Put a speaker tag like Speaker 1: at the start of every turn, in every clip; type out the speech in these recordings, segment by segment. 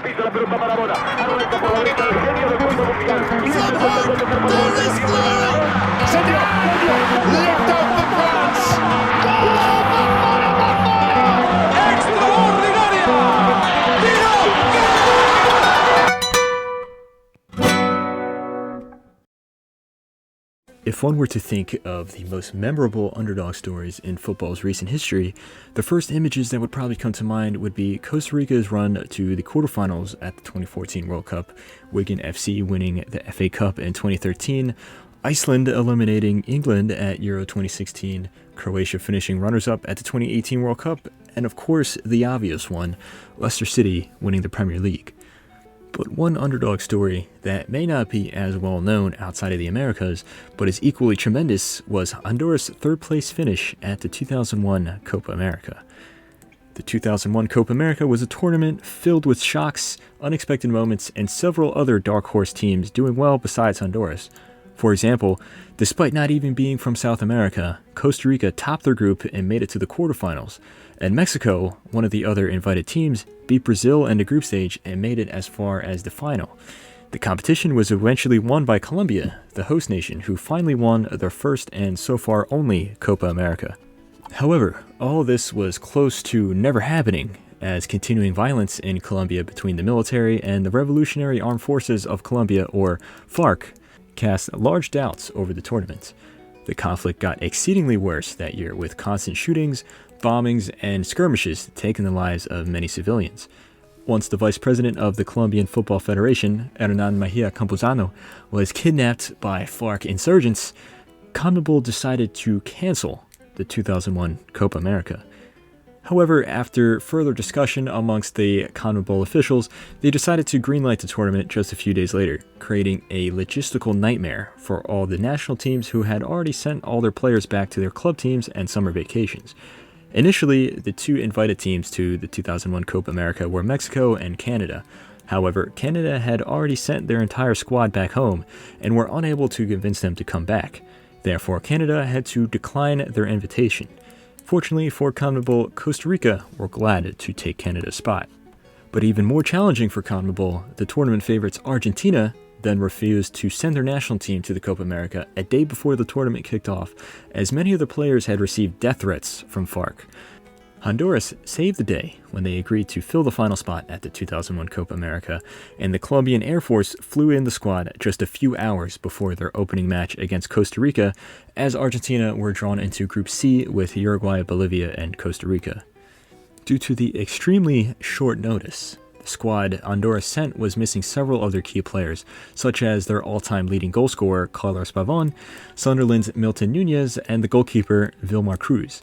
Speaker 1: pisa la pelota Maradona, arranca por la derecha el genio del mundo mundial.
Speaker 2: There is glory! Lift up for France!
Speaker 3: If one were to think of the most memorable underdog stories in football's recent history, the first images that would probably come to mind would be Costa Rica's run to the quarterfinals at the 2014 World Cup, Wigan FC winning the FA Cup in 2013, Iceland eliminating England at Euro 2016, Croatia finishing runners-up at the 2018 World Cup, and of course the obvious one, Leicester City winning the Premier League. But one underdog story that may not be as well known outside of the Americas, but is equally tremendous, was Honduras' third-place finish at the 2001 Copa America. The 2001 Copa America was a tournament filled with shocks, unexpected moments, and several other dark horse teams doing well besides Honduras. For example, despite not even being from South America, Costa Rica topped their group and made it to the quarterfinals, and Mexico, one of the other invited teams, beat Brazil in the group stage and made it as far as the final. The competition was eventually won by Colombia, the host nation, who finally won their first and so far only Copa America. However, all this was close to never happening, as continuing violence in Colombia between the military and the Revolutionary Armed Forces of Colombia, or FARC, cast large doubts over the tournament. The conflict got exceedingly worse that year, with constant shootings, bombings, and skirmishes taking the lives of many civilians. Once the vice president of the Colombian Football Federation, Hernan Mejia Campuzano, was kidnapped by FARC insurgents, CONMEBOL decided to cancel the 2001 Copa America. However, after further discussion amongst the CONMEBOL officials, they decided to greenlight the tournament just a few days later, creating a logistical nightmare for all the national teams who had already sent all their players back to their club teams and summer vacations. Initially, the two invited teams to the 2001 Copa America were Mexico and Canada. However, Canada had already sent their entire squad back home and were unable to convince them to come back. Therefore, Canada had to decline their invitation. Fortunately for CONMEBOL, Costa Rica were glad to take Canada's spot. But even more challenging for CONMEBOL, the tournament favorites Argentina then refused to send their national team to the Copa America a day before the tournament kicked off, as many of the players had received death threats from FARC. Honduras saved the day when they agreed to fill the final spot at the 2001 Copa America, and the Colombian Air Force flew in the squad just a few hours before their opening match against Costa Rica, as Argentina were drawn into Group C with Uruguay, Bolivia, and Costa Rica. Due to the extremely short notice, the squad Honduras sent was missing several other key players, such as their all-time leading goal scorer Carlos Pavon, Sunderland's Milton Nunez, and the goalkeeper Vilmar Cruz.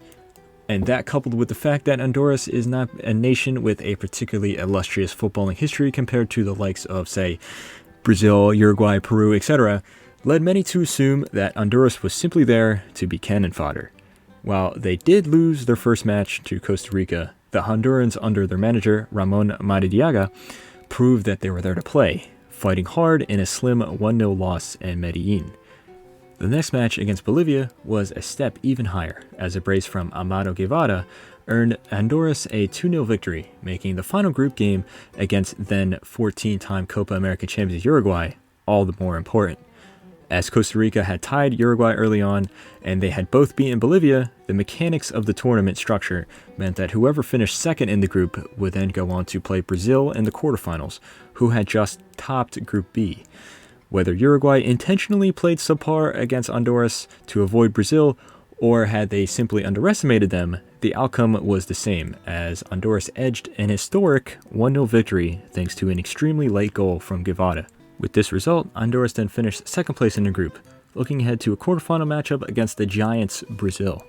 Speaker 3: And that, coupled with the fact that Honduras is not a nation with a particularly illustrious footballing history compared to the likes of, say, Brazil, Uruguay, Peru, etc., led many to assume that Honduras was simply there to be cannon fodder. While they did lose their first match to Costa Rica, the Hondurans under their manager, Ramon Maradiaga, proved that they were there to play, fighting hard in a slim 1-0 loss in Medellin. The next match against Bolivia was a step even higher, as a brace from Amado Guevara earned Honduras a 2-0 victory, making the final group game against then 14-time Copa America champions Uruguay all the more important. As Costa Rica had tied Uruguay early on, and they had both beaten Bolivia, the mechanics of the tournament structure meant that whoever finished second in the group would then go on to play Brazil in the quarterfinals, who had just topped Group B. Whether Uruguay intentionally played subpar against Honduras to avoid Brazil, or had they simply underestimated them, the outcome was the same, as Honduras edged an historic 1-0 victory thanks to an extremely late goal from Guevara. With this result, Honduras then finished second place in the group, looking ahead to a quarterfinal matchup against the Giants Brazil.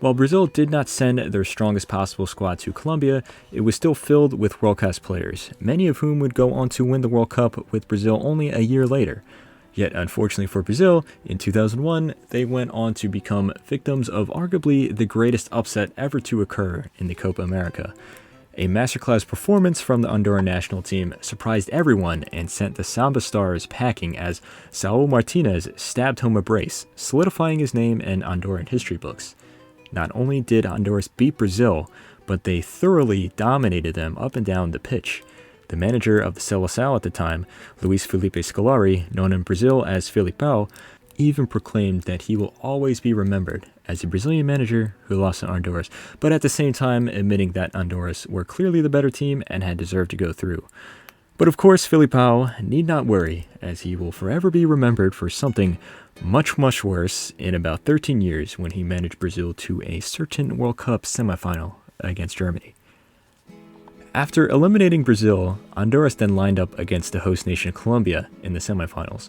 Speaker 3: While Brazil did not send their strongest possible squad to Colombia, it was still filled with world-class players, many of whom would go on to win the World Cup with Brazil only a year later. Yet unfortunately for Brazil, in 2001, they went on to become victims of arguably the greatest upset ever to occur in the Copa America. A masterclass performance from the Honduran national team surprised everyone and sent the Samba Stars packing as Saul Martinez stabbed home a brace, solidifying his name in Honduran history books. Not only did Honduras beat Brazil, but they thoroughly dominated them up and down the pitch. The manager of the Seleção at the time, Luis Felipe Scolari, known in Brazil as Filipão, even proclaimed that he will always be remembered as a Brazilian manager who lost to Honduras, but at the same time admitting that Honduras were clearly the better team and had deserved to go through. But of course, Filipão need not worry, as he will forever be remembered for something much, much worse in about 13 years when he managed Brazil to a certain World Cup semifinal against Germany. After eliminating Brazil, Honduras then lined up against the host nation Colombia in the semifinals.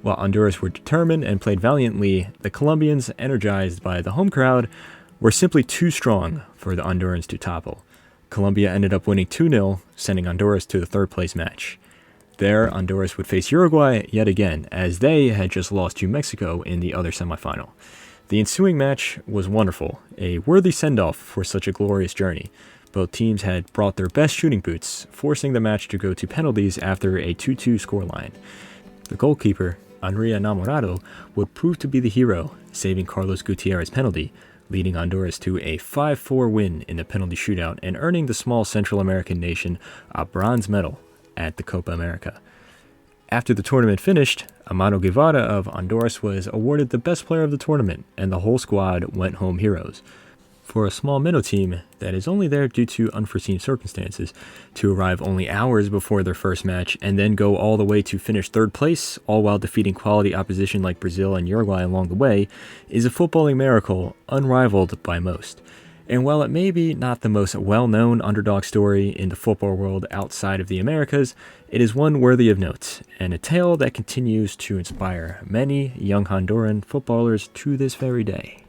Speaker 3: While Honduras were determined and played valiantly, the Colombians, energized by the home crowd, were simply too strong for the Hondurans to topple. Colombia ended up winning 2-0, sending Honduras to the third-place match. There, Honduras would face Uruguay yet again, as they had just lost to Mexico in the other semifinal. The ensuing match was wonderful, a worthy send-off for such a glorious journey. Both teams had brought their best shooting boots, forcing the match to go to penalties after a 2-2 scoreline. The goalkeeper, Henry Enamorado, would prove to be the hero, saving Carlos Gutierrez's penalty, leading Honduras to a 5-4 win in the penalty shootout and earning the small Central American nation a bronze medal at the Copa America. After the tournament finished, Amado Guevara of Honduras was awarded the best player of the tournament, and the whole squad went home heroes. For a small minnow team that is only there due to unforeseen circumstances, to arrive only hours before their first match and then go all the way to finish third place, all while defeating quality opposition like Brazil and Uruguay along the way, is a footballing miracle unrivaled by most. And while it may be not the most well-known underdog story in the football world outside of the Americas, it is one worthy of note, and a tale that continues to inspire many young Honduran footballers to this very day.